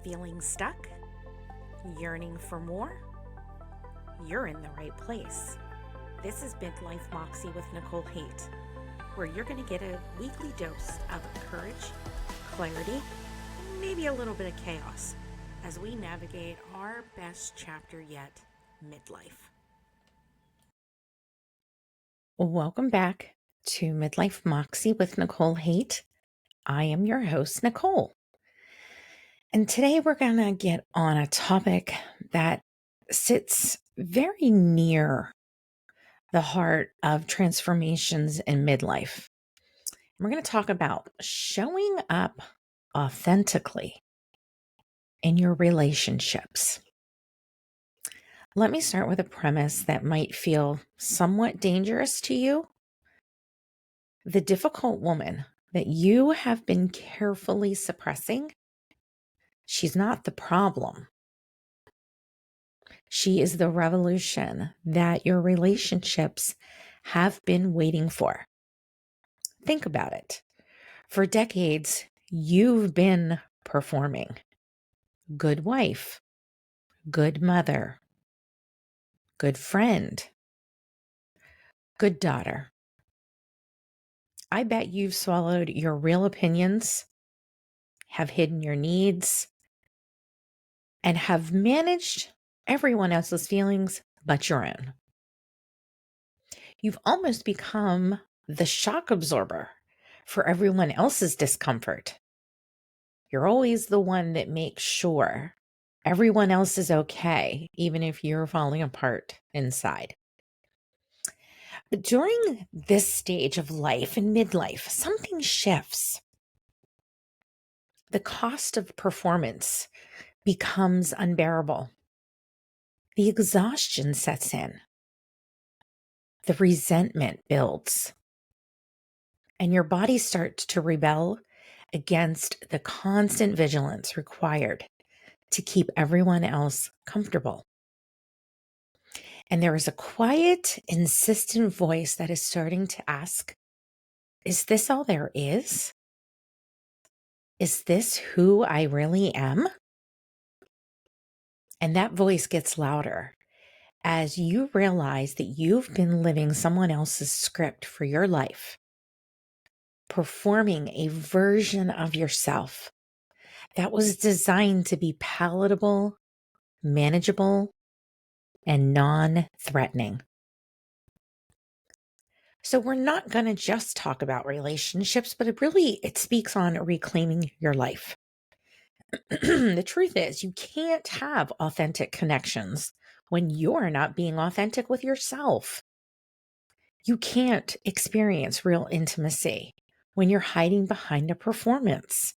Feeling stuck? Yearning for more? You're in the right place. This is Midlife Moxie with Nicole Hate, where you're going to get a weekly dose of courage, clarity, and maybe a little bit of chaos as we navigate our best chapter yet, midlife. Welcome back to Midlife Moxie with Nicole Hate. I am your host, Nicole. And today we're going to get on a topic that sits very near the heart of transformations in midlife. We're going to talk about showing up authentically in your relationships. Let me start with a premise that might feel somewhat dangerous to you. The difficult woman that you have been carefully suppressing, she's not the problem. She is the revolution that your relationships have been waiting for. Think about it. For decades, you've been performing. Good wife, good mother, good friend, good daughter. I bet you've swallowed your real opinions, have hidden your needs, and have managed everyone else's feelings but your own. You've almost become the shock absorber for everyone else's discomfort. You're always the one that makes sure everyone else is okay, even if you're falling apart inside. But during this stage of life, in midlife, something shifts. The cost of performance becomes unbearable. The exhaustion sets in. The resentment builds. And your body starts to rebel against the constant vigilance required to keep everyone else comfortable. And there is a quiet, insistent voice that is starting to ask, is this all there is? Is this who I really am? And that voice gets louder as you realize that you've been living someone else's script for your life, performing a version of yourself that was designed to be palatable, manageable, and non-threatening. So we're not going to just talk about relationships, but it speaks on reclaiming your life. The truth is, you can't have authentic connections when you're not being authentic with yourself. You can't experience real intimacy when you're hiding behind a performance.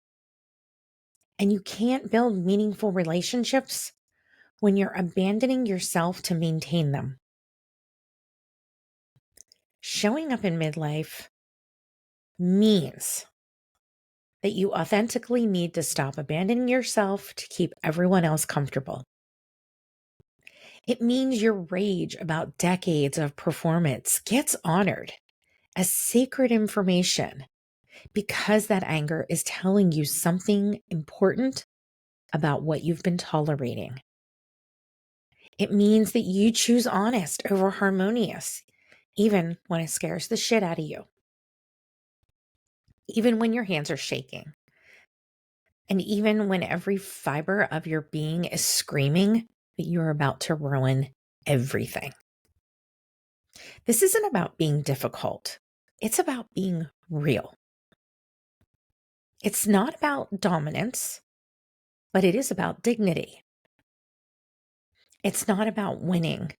And you can't build meaningful relationships when you're abandoning yourself to maintain them. Showing up in midlife means that you authentically need to stop abandoning yourself to keep everyone else comfortable. It means your rage about decades of performance gets honored as sacred information because that anger is telling you something important about what you've been tolerating. It means that you choose honest over harmonious, even when it scares the shit out of you. Even when your hands are shaking. And even when every fiber of your being is screaming that you're about to ruin everything. This isn't about being difficult. It's about being real. It's not about dominance, but it is about dignity. It's not about winning.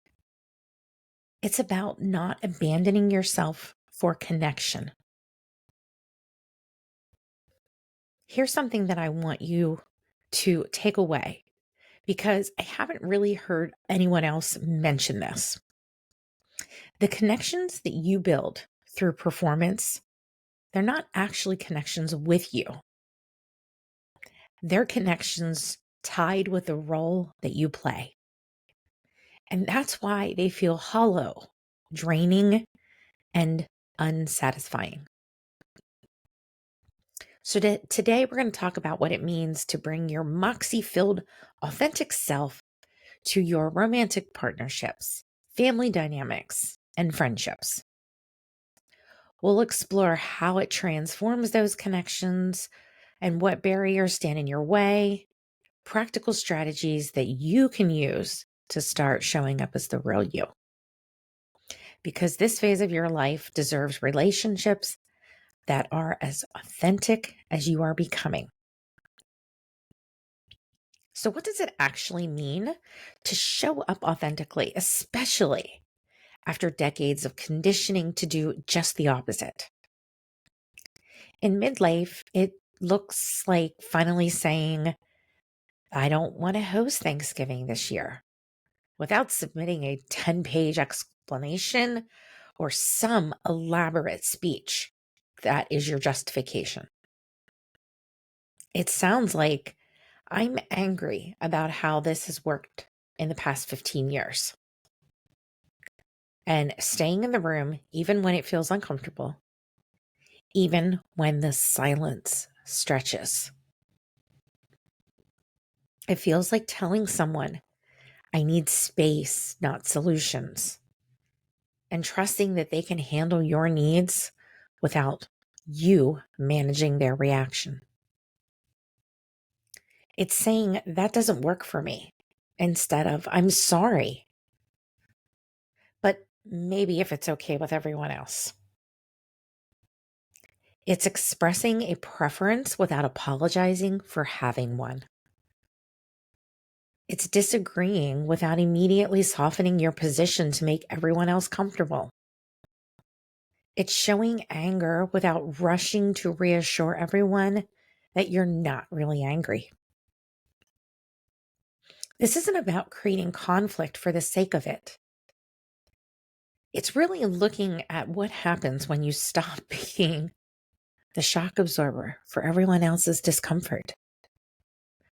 It's about not abandoning yourself for connection. Here's something that I want you to take away because I haven't really heard anyone else mention this. The connections that you build through performance, they're not actually connections with you. They're connections tied with the role that you play. And that's why they feel hollow, draining, and unsatisfying. So, today we're going to talk about what it means to bring your moxie filled, authentic self to your romantic partnerships, family dynamics, and friendships. We'll explore how it transforms those connections and what barriers stand in your way, practical strategies that you can use to start showing up as the real you. Because this phase of your life deserves relationships that are as authentic as you are becoming. So, what does it actually mean to show up authentically, especially after decades of conditioning to do just the opposite? In midlife, it looks like finally saying, I don't want to host Thanksgiving this year without submitting a 10-page explanation or some elaborate speech that is your justification. It sounds like I'm angry about how this has worked in the past 15 years. And staying in the room, even when it feels uncomfortable, even when the silence stretches. It feels like telling someone, I need space, not solutions, and trusting that they can handle your needs without you managing their reaction. It's saying that doesn't work for me instead of I'm sorry, but maybe if it's okay with everyone else. It's expressing a preference without apologizing for having one. It's disagreeing without immediately softening your position to make everyone else comfortable. It's showing anger without rushing to reassure everyone that you're not really angry. This isn't about creating conflict for the sake of it. It's really looking at what happens when you stop being the shock absorber for everyone else's discomfort.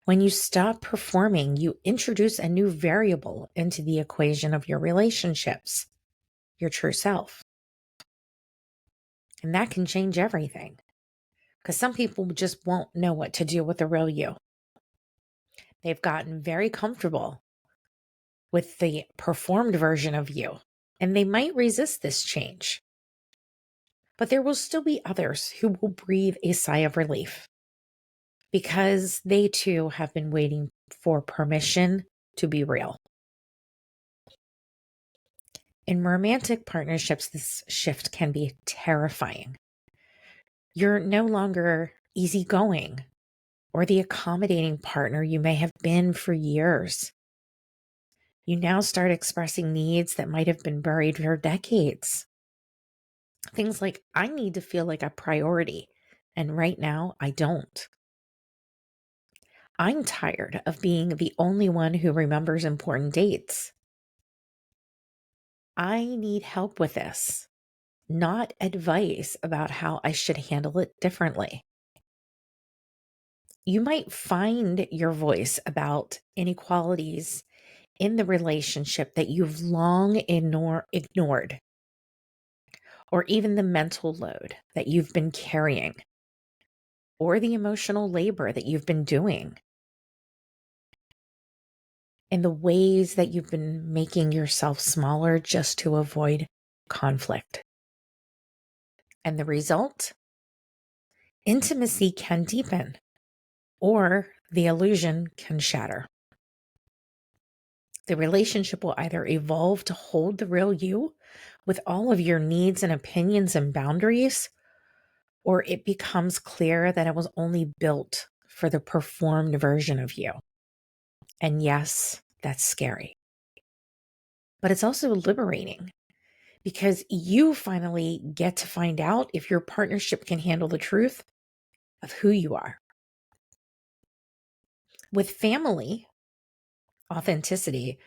When you stop performing, you introduce a new variable into the equation of your relationships, your true self. And that can change everything because some people just won't know what to do with the real you. They've gotten very comfortable with the performed version of you, and they might resist this change. But there will still be others who will breathe a sigh of relief because they too have been waiting for permission to be real. In romantic partnerships, this shift can be terrifying. You're no longer easygoing or the accommodating partner you may have been for years. You now start expressing needs that might have been buried for decades. Things like, I need to feel like a priority, and right now I don't. I'm tired of being the only one who remembers important dates. I need help with this, not advice about how I should handle it differently. You might find your voice about inequalities in the relationship that you've long ignored, or even the mental load that you've been carrying, or the emotional labor that you've been doing, and the ways that you've been making yourself smaller just to avoid conflict. And the result? Intimacy can deepen, or the illusion can shatter. The relationship will either evolve to hold the real you with all of your needs and opinions and boundaries, or it becomes clear that it was only built for the performed version of you. And yes, that's scary. But it's also liberating because you finally get to find out if your partnership can handle the truth of who you are. With family, authenticity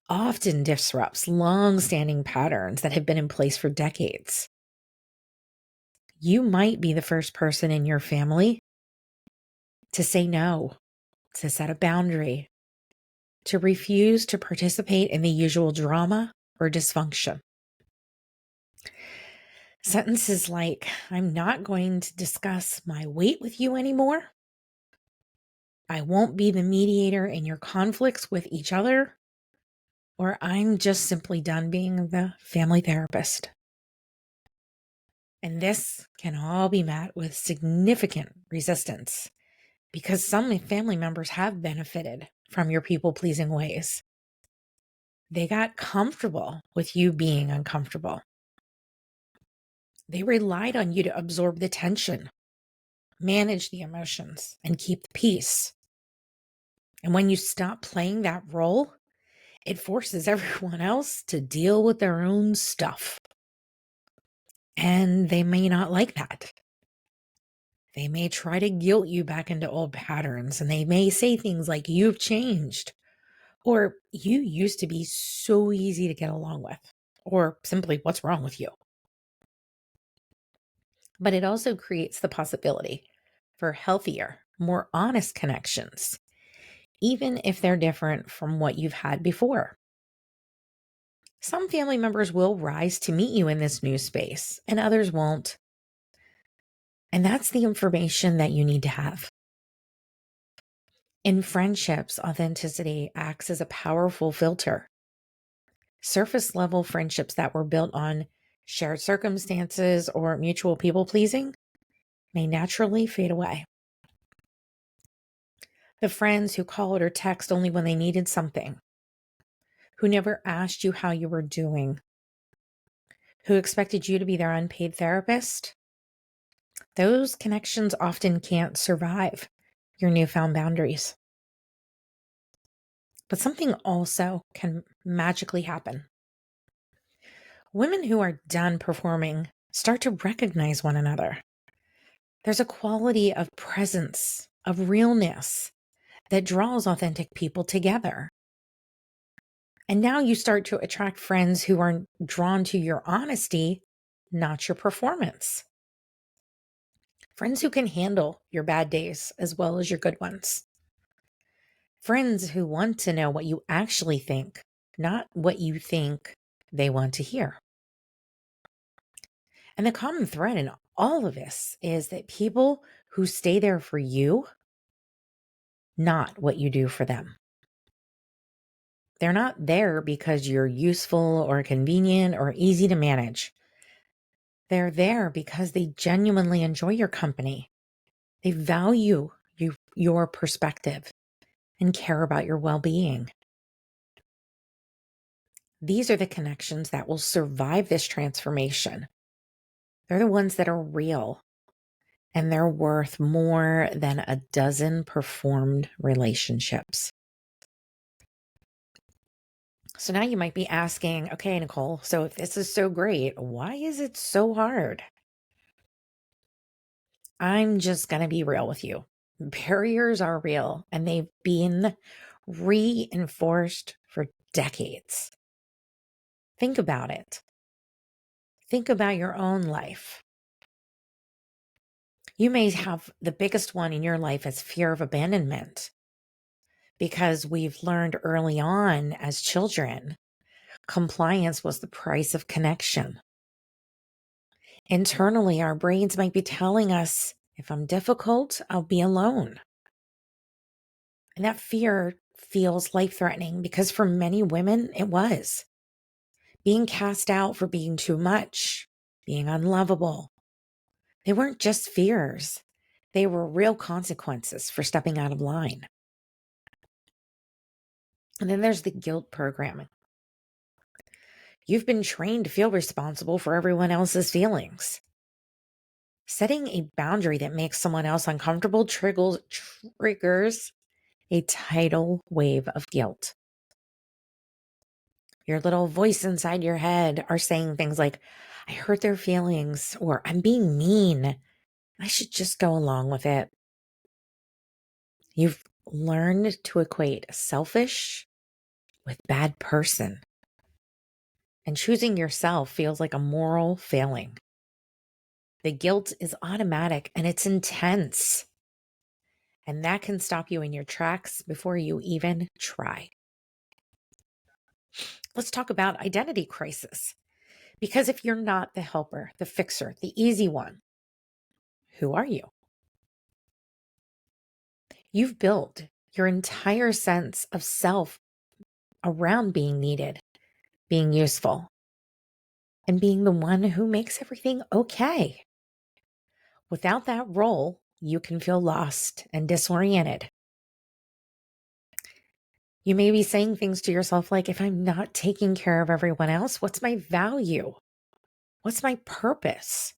often disrupts long-standing patterns that have been in place for decades. You might be the first person in your family to say no, to set a boundary, to refuse to participate in the usual drama or dysfunction. Sentences like, I'm not going to discuss my weight with you anymore. I won't be the mediator in your conflicts with each other. Or I'm just simply done being the family therapist. And this can all be met with significant resistance because some family members have benefited from your people-pleasing ways. They got comfortable with you being uncomfortable. They relied on you to absorb the tension, manage the emotions, and keep the peace. And when you stop playing that role, it forces everyone else to deal with their own stuff. And they may not like that. They may try to guilt you back into old patterns, and they may say things like, you've changed, or you used to be so easy to get along with, or simply, what's wrong with you? But it also creates the possibility for healthier, more honest connections, even if they're different from what you've had before. Some family members will rise to meet you in this new space, and others won't. And that's the information that you need to have. In friendships, authenticity acts as a powerful filter. Surface level friendships that were built on shared circumstances or mutual people pleasing may naturally fade away. The friends who called or text only when they needed something, who never asked you how you were doing, who expected you to be their unpaid therapist, those connections often can't survive your newfound boundaries. But something also can magically happen. Women who are done performing start to recognize one another. There's a quality of presence, of realness that draws authentic people together. And now you start to attract friends who are drawn to your honesty, not your performance. Friends who can handle your bad days as well as your good ones. Friends who want to know what you actually think, not what you think they want to hear. And the common thread in all of this is that people who stay there for you, not what you do for them. They're not there because you're useful or convenient or easy to manage. They're there because they genuinely enjoy your company. They value your perspective and care about your well-being. These are the connections that will survive this transformation. They're the ones that are real, and they're worth more than a dozen performed relationships. So now you might be asking, okay, Nicole, so if this is so great, why is it so hard? I'm just going to be real with you. Barriers are real, and they've been reinforced for decades. Think about it. Think about your own life. You may have the biggest one in your life as fear of abandonment, because we've learned early on as children, compliance was the price of connection. Internally, our brains might be telling us, if I'm difficult, I'll be alone. And that fear feels life-threatening because for many women, it was. Being cast out for being too much, being unlovable. They weren't just fears. They were real consequences for stepping out of line. And then there's the guilt programming. You've been trained to feel responsible for everyone else's feelings. Setting a boundary that makes someone else uncomfortable triggers a tidal wave of guilt. Your little voice inside your head are saying things like, I hurt their feelings, or I'm being mean. I should just go along with it. You've learned to equate selfish with bad person. And choosing yourself feels like a moral failing. The guilt is automatic and it's intense. And that can stop you in your tracks before you even try. Let's talk about identity crisis. Because if you're not the helper, the fixer, the easy one, who are you? You've built your entire sense of self around being needed, being useful, and being the one who makes everything okay. Without that role, you can feel lost and disoriented. You may be saying things to yourself like, if I'm not taking care of everyone else, what's my value? What's my purpose?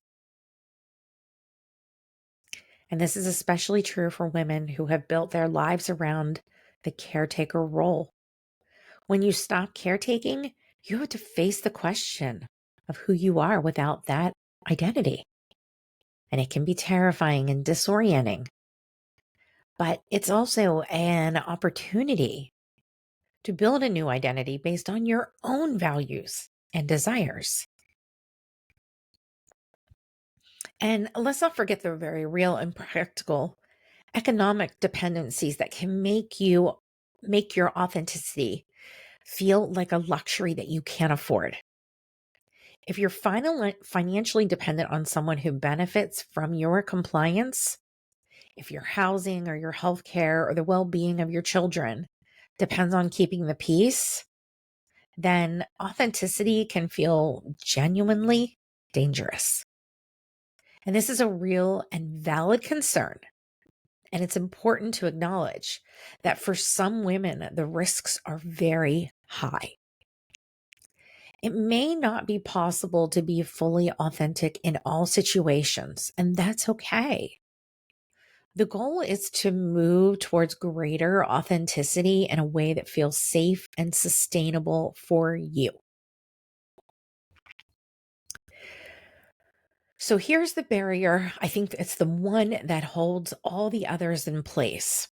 And this is especially true for women who have built their lives around the caretaker role. When you stop caretaking, you have to face the question of who you are without that identity. And it can be terrifying and disorienting. But it's also an opportunity to build a new identity based on your own values and desires. And let's not forget the very real and practical economic dependencies that can make your authenticity feel like a luxury that you can't afford. If you're financially dependent on someone who benefits from your compliance, if your housing or your healthcare or the well-being of your children depends on keeping the peace, then authenticity can feel genuinely dangerous. And this is a real and valid concern. And it's important to acknowledge that for some women, the risks are very high. It may not be possible to be fully authentic in all situations, and that's okay. The goal is to move towards greater authenticity in a way that feels safe and sustainable for you. So here's the barrier. I think it's the one that holds all the others in place.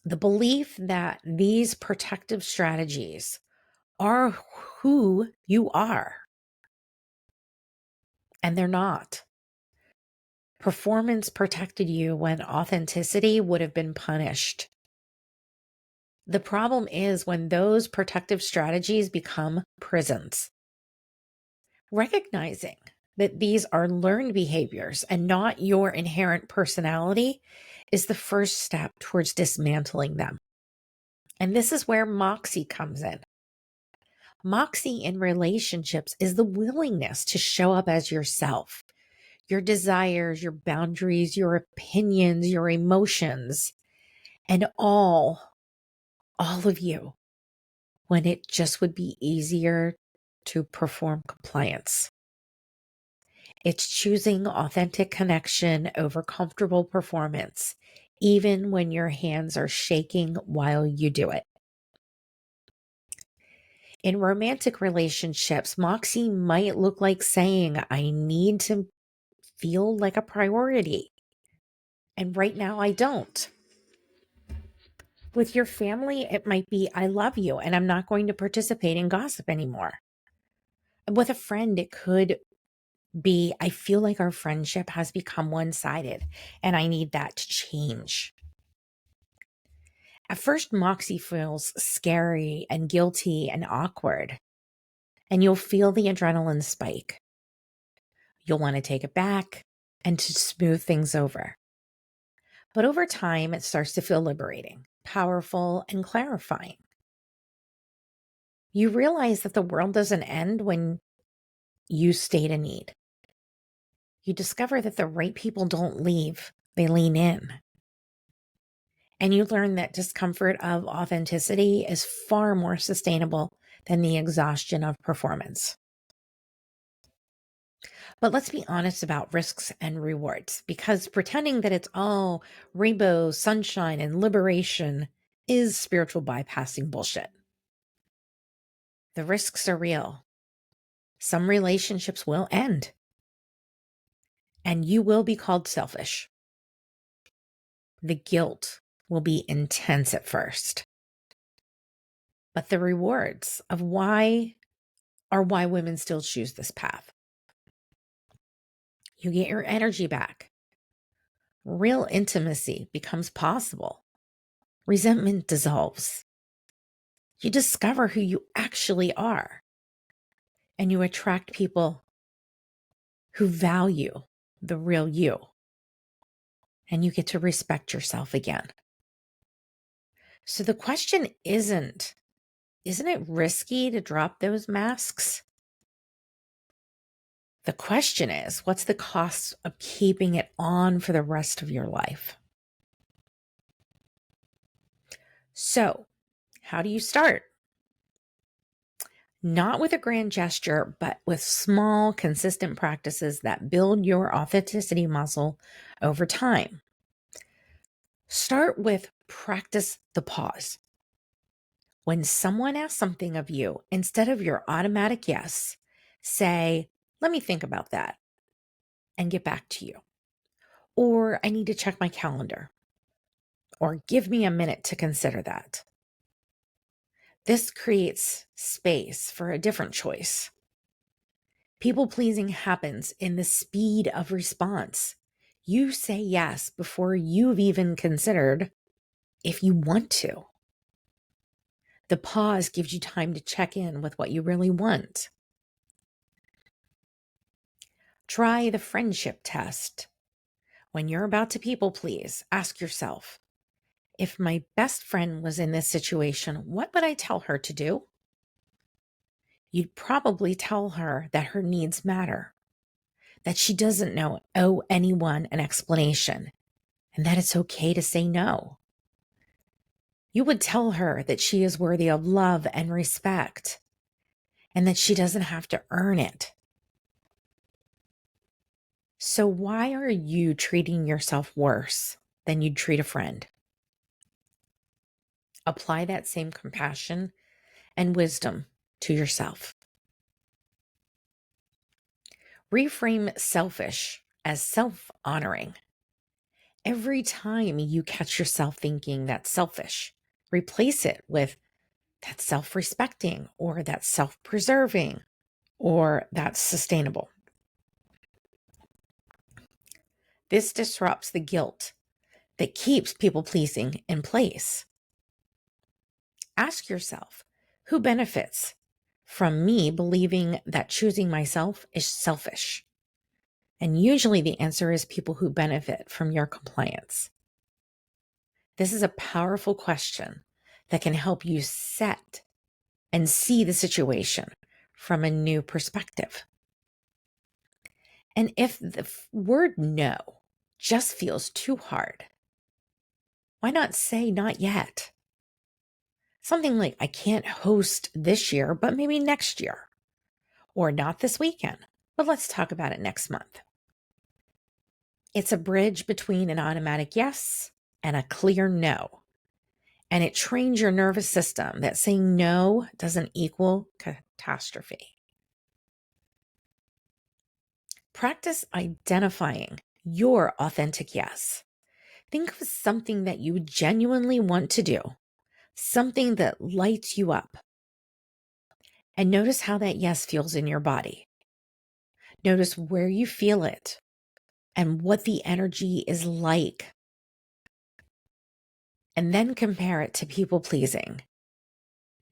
The belief that these protective strategies are who you are, and they're not. Performance protected you when authenticity would have been punished. The problem is when those protective strategies become prisons. Recognizing that these are learned behaviors and not your inherent personality is the first step towards dismantling them. And this is where Moxie comes in. Moxie in relationships is the willingness to show up as yourself, your desires, your boundaries, your opinions, your emotions, and all of you, when it just would be easier to perform compliance. It's choosing authentic connection over comfortable performance, even when your hands are shaking while you do it. In romantic relationships, Moxie might look like saying, I need to feel like a priority. And right now I don't. With your family, it might be, I love you and I'm not going to participate in gossip anymore. And with a friend, it could be, I feel like our friendship has become one-sided and I need that to change. At first, Moxie feels scary and guilty and awkward, and you'll feel the adrenaline spike. You'll want to take it back and to smooth things over. But over time, it starts to feel liberating, powerful, and clarifying. You realize that the world doesn't end when you state a need. You discover that the right people don't leave, they lean in. And you learn that discomfort of authenticity is far more sustainable than the exhaustion of performance. But let's be honest about risks and rewards, because pretending that it's all rainbow, sunshine, and liberation is spiritual bypassing bullshit. The risks are real. Some relationships will end, and you will be called selfish. The guilt will be intense at first. But the rewards of why women still choose this path. You get your energy back. Real intimacy becomes possible. Resentment dissolves. You discover who you actually are. and you attract people who value the real you, and you get to respect yourself again. So the question isn't it risky to drop those masks? The question is, what's the cost of keeping it on for the rest of your life? So, how do you start? Not with a grand gesture, but with small, consistent practices that build your authenticity muscle over time. Start with practice the pause. When someone asks something of you, instead of your automatic yes, say, let me think about that and get back to you. Or I need to check my calendar. Or give me a minute to consider that. This creates space for a different choice. People pleasing happens in the speed of response. You say yes before you've even considered if you want to. The pause gives you time to check in with what you really want. Try the friendship test. When you're about to people please, ask yourself, if my best friend was in this situation, what would I tell her to do? You'd probably tell her that her needs matter, that she doesn't owe anyone an explanation, and that it's okay to say no. You would tell her that she is worthy of love and respect, and that she doesn't have to earn it. So why are you treating yourself worse than you'd treat a friend? Apply that same compassion and wisdom to yourself. Reframe selfish as self-honoring. Every time you catch yourself thinking that's selfish, replace it with that's self-respecting, or that's self-preserving, or that's sustainable. This disrupts the guilt that keeps people pleasing in place. Ask yourself, who benefits from me believing that choosing myself is selfish? And usually the answer is people who benefit from your compliance. This is a powerful question that can help you set and see the situation from a new perspective. And if the word no just feels too hard, why not say not yet? Something like, I can't host this year, but maybe next year. Or not this weekend, but let's talk about it next month. It's a bridge between an automatic yes and a clear no. And it trains your nervous system that saying no doesn't equal catastrophe. Practice identifying your authentic yes. Think of something that you genuinely want to do, something that lights you up. And notice how that yes feels in your body. Notice where you feel it and what the energy is like. And then compare it to people pleasing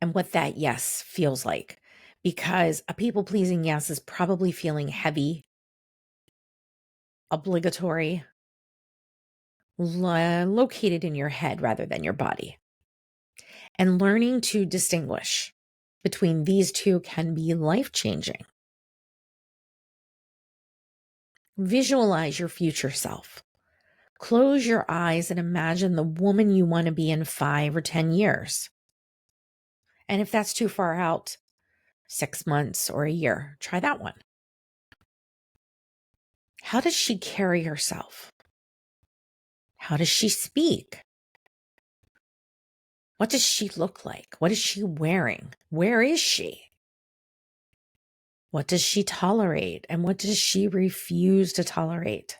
and what that yes feels like. Because a people pleasing yes is probably feeling heavy, obligatory, located in your head rather than your body. And learning to distinguish between these two can be life-changing. Visualize your future self. Close your eyes and imagine the woman you want to be in 5 or 10 years. And if that's too far out, 6 months or a year, try that one. How does she carry herself? How does she speak? What does she look like? What is she wearing? Where is she? What does she tolerate? And what does she refuse to tolerate?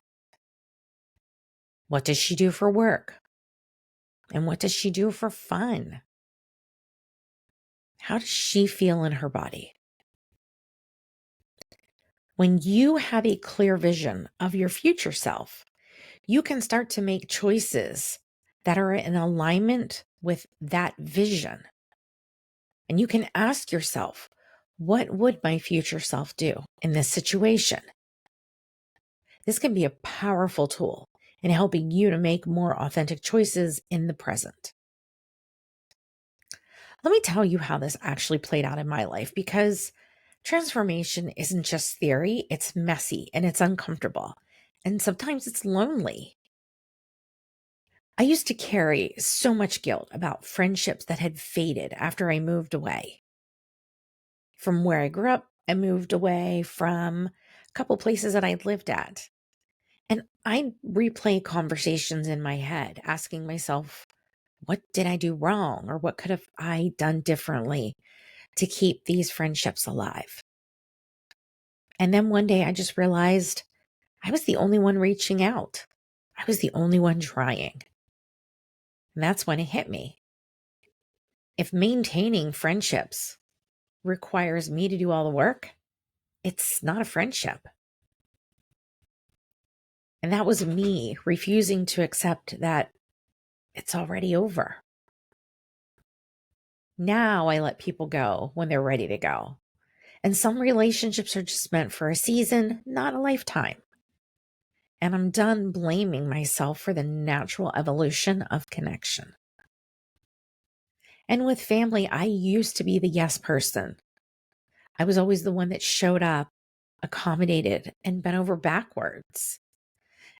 What does she do for work? And what does she do for fun? How does she feel in her body? When you have a clear vision of your future self, you can start to make choices that are in alignment with that vision. And you can ask yourself, What would my future self do in this situation? This can be a powerful tool in helping you to make more authentic choices in the present. Let me tell you how this actually played out in my life, because transformation isn't just theory, it's messy and it's uncomfortable. And sometimes it's lonely. I used to carry so much guilt about friendships that had faded after I moved away. From where I grew up, I moved away from a couple places that I'd lived at. And I replay conversations in my head, asking myself, what did I do wrong? Or what could have I done differently to keep these friendships alive? And then one day I just realized I was the only one reaching out. I was the only one trying. And that's when it hit me. If maintaining friendships requires me to do all the work, it's not a friendship. And that was me refusing to accept that it's already over. Now I let people go when they're ready to go. And some relationships are just meant for a season, not a lifetime. And I'm done blaming myself for the natural evolution of connection. And with family, I used to be the yes person. I was always the one that showed up, accommodated, and bent over backwards.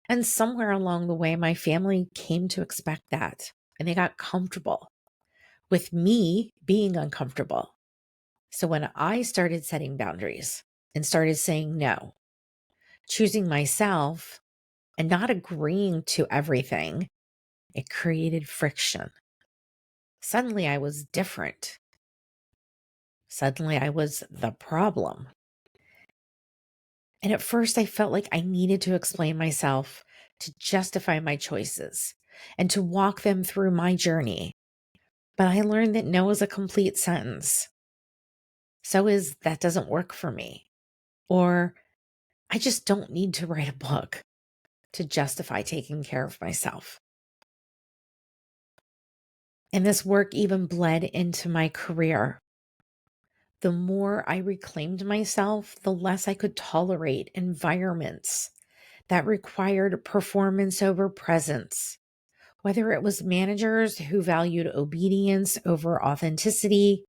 And somewhere along the way, my family came to expect that, and they got comfortable with me being uncomfortable. So when I started setting boundaries and started saying no, choosing myself, and not agreeing to everything, it created friction. Suddenly I was different. Suddenly I was the problem. And at first I felt like I needed to explain myself, to justify my choices, and to walk them through my journey. But I learned that no is a complete sentence. So is that doesn't work for me. Or I just don't need to write a book to justify taking care of myself. And this work even bled into my career. The more I reclaimed myself, the less I could tolerate environments that required performance over presence. Whether it was managers who valued obedience over authenticity,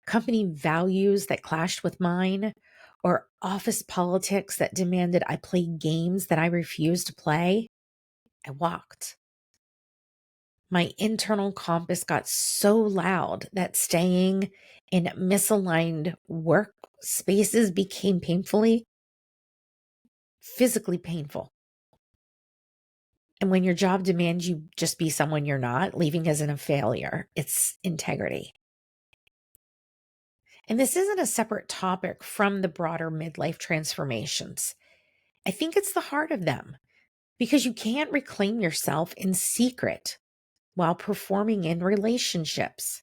company values that clashed with mine, or office politics that demanded I play games that I refused to play, I walked. My internal compass got so loud that staying in misaligned work spaces became physically painful. And when your job demands you just be someone you're not, leaving isn't a failure, it's integrity. And this isn't a separate topic from the broader midlife transformations. I think it's the heart of them, because you can't reclaim yourself in secret while performing in relationships.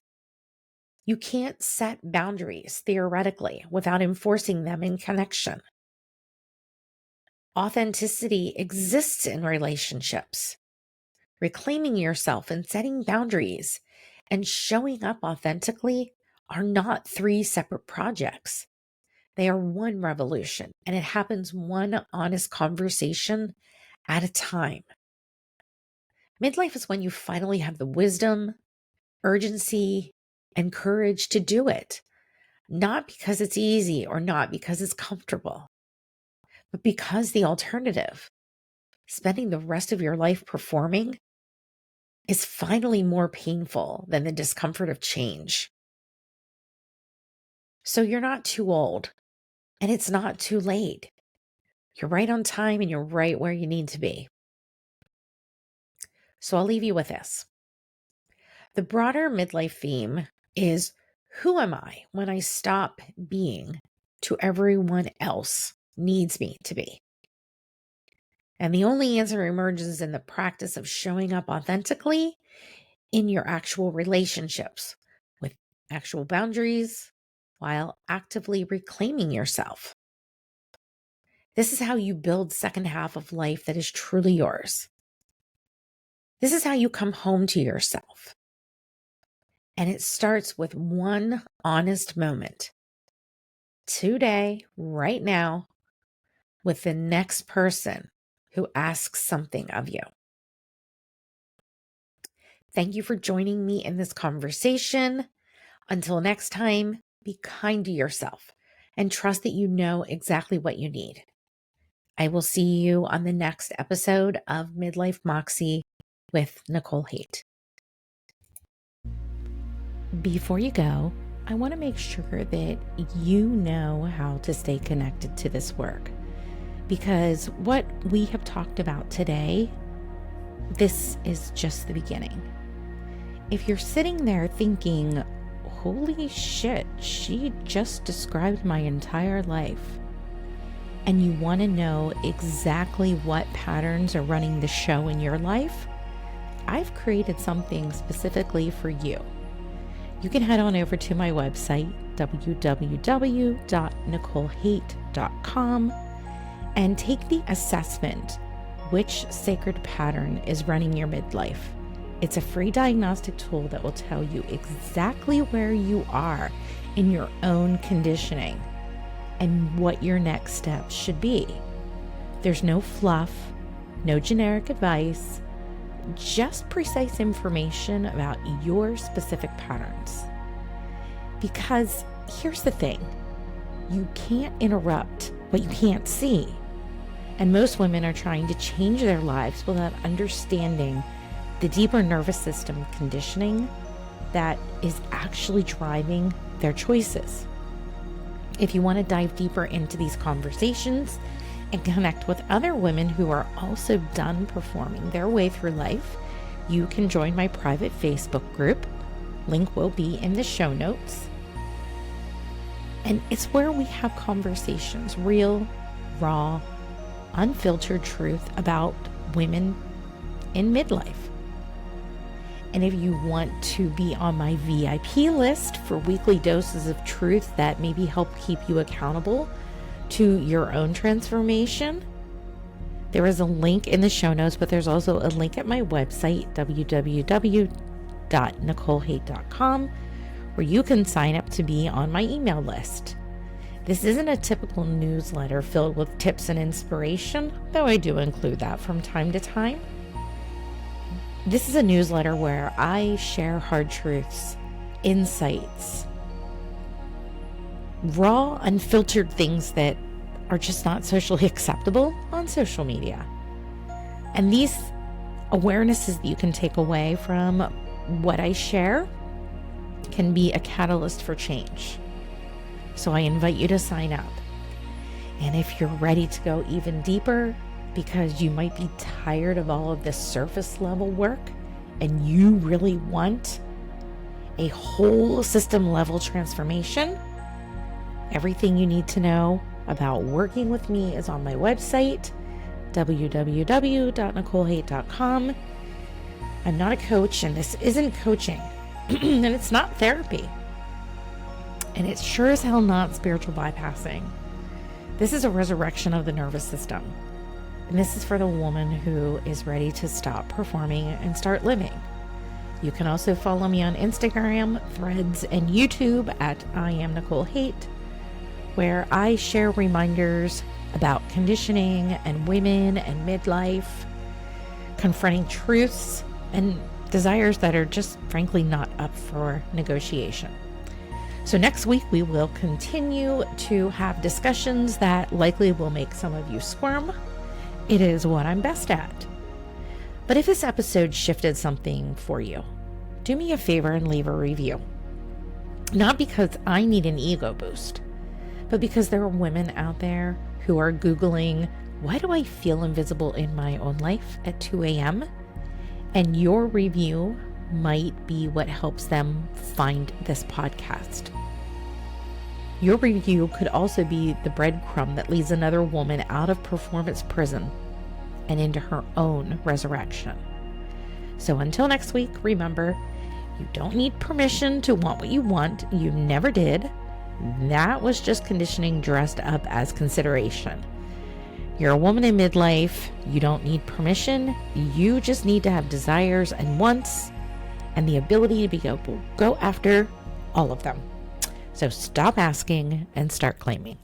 You can't set boundaries theoretically without enforcing them in connection. Authenticity exists in relationships. Reclaiming yourself and setting boundaries and showing up authentically are not three separate projects. They are one revolution, and it happens one honest conversation at a time. Midlife is when you finally have the wisdom, urgency, and courage to do it. Not because it's easy or not because it's comfortable, but because the alternative, spending the rest of your life performing, is finally more painful than the discomfort of change. So you're not too old, and it's not too late. You're right on time and you're right where you need to be. So I'll leave you with this. The broader midlife theme is, who am I when I stop being to everyone else needs me to be? And the only answer emerges in the practice of showing up authentically in your actual relationships with actual boundaries while actively reclaiming yourself. This is how you build second half of life that is truly yours. This is how you come home to yourself. And it starts with one honest moment today, right now, with the next person who asks something of you. Thank you for joining me in this conversation. Until next time, be kind to yourself and trust that you know exactly what you need. I will see you on the next episode of Midlife Moxie with Nicole Hate. Before you go, I want to make sure that you know how to stay connected to this work, because what we have talked about today, this is just the beginning. If you're sitting there thinking, holy shit, she just described my entire life, and you want to know exactly what patterns are running the show in your life, I've created something specifically for you. You can head on over to my website, www.nicolehate.com, and take the assessment, which sacred pattern is running your midlife. It's a free diagnostic tool that will tell you exactly where you are in your own conditioning and what your next steps should be. There's no fluff, no generic advice, just precise information about your specific patterns. Because here's the thing, you can't interrupt what you can't see. And most women are trying to change their lives without understanding the deeper nervous system conditioning that is actually driving their choices. If you want to dive deeper into these conversations and connect with other women who are also done performing their way through life, you can join my private Facebook group. Link will be in the show notes. And it's where we have conversations, real, raw, unfiltered truth about women in midlife. And if you want to be on my VIP list for weekly doses of truth that maybe help keep you accountable to your own transformation, there is a link in the show notes, but there's also a link at my website, www.nicolehate.com, where you can sign up to be on my email list. This isn't a typical newsletter filled with tips and inspiration, though I do include that from time to time. This is a newsletter where I share hard truths, insights, raw, unfiltered things that are just not socially acceptable on social media. And these awarenesses that you can take away from what I share can be a catalyst for change. So I invite you to sign up. And if you're ready to go even deeper, because you might be tired of all of this surface level work and you really want a whole system level transformation, everything you need to know about working with me is on my website, www.nicolehate.com. I'm not a coach, and this isn't coaching, and it's not therapy, and it's sure as hell not spiritual bypassing. This is a resurrection of the nervous system. And this is for the woman who is ready to stop performing and start living. You can also follow me on Instagram, Threads, and YouTube at I am Nicole Hate, where I share reminders about conditioning and women and midlife, confronting truths and desires that are just frankly not up for negotiation. So next week we will continue to have discussions that likely will make some of you squirm. It is what I'm best at. But if this episode shifted something for you, do me a favor and leave a review. Not because I need an ego boost, but because there are women out there who are Googling, why do I feel invisible in my own life at 2 a.m.? And your review might be what helps them find this podcast. Your review could also be the breadcrumb that leads another woman out of performance prison and into her own resurrection. So until next week, remember, you don't need permission to want what you want. You never did. That was just conditioning dressed up as consideration. You're a woman in midlife. You don't need permission. You just need to have desires and wants and the ability to go after all of them. So stop asking and start claiming.